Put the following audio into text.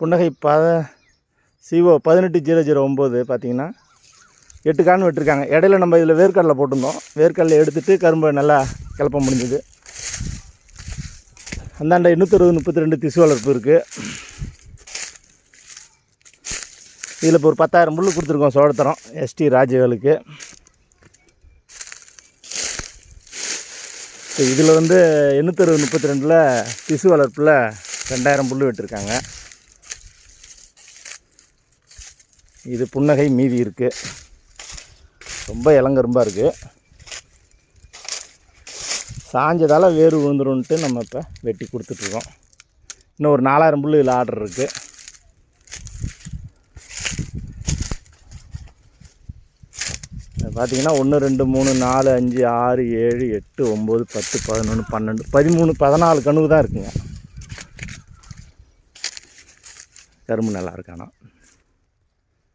புன்னகை CO 18009 பார்த்திங்கன்னா 8 கான் வெட்டிருக்காங்க. இடையில நம்ம இதில் வேர்க்கடலை போட்டிருந்தோம். வேர்க்கடலை எடுத்துகிட்டு கரும்பை நல்லா கிளப்ப முடிஞ்சுது. அந்தாண்ட 832 திசு வளர்ப்பு இருக்குது. இதில் இப்போ ஒரு 10,000 முள் கொடுத்துருக்கோம் சோழத்தரம் ST ராஜவேலுக்கு. இதில் 832 திசு வளர்ப்பில் 2000 புல் வெட்டிருக்காங்க. இது புன்னகை மீதி இருக்குது. ரொம்ப இளங்கரும்பாக இருக்குது. சாஞ்சதால் வேறு விழுந்துருன்ட்டு நம்ம இப்போ வெட்டி கொடுத்துட்ருக்கோம். இன்னும் ஒரு 4000 புல் இதில் ஆர்டர் இருக்குது. பார்த்திங்கன்னா 1 2 3 4 5 6 7 8 9 10 11 12 13 14 கணுவு தான் இருக்குங்க. கரும்பு நல்லா இருக்கானா.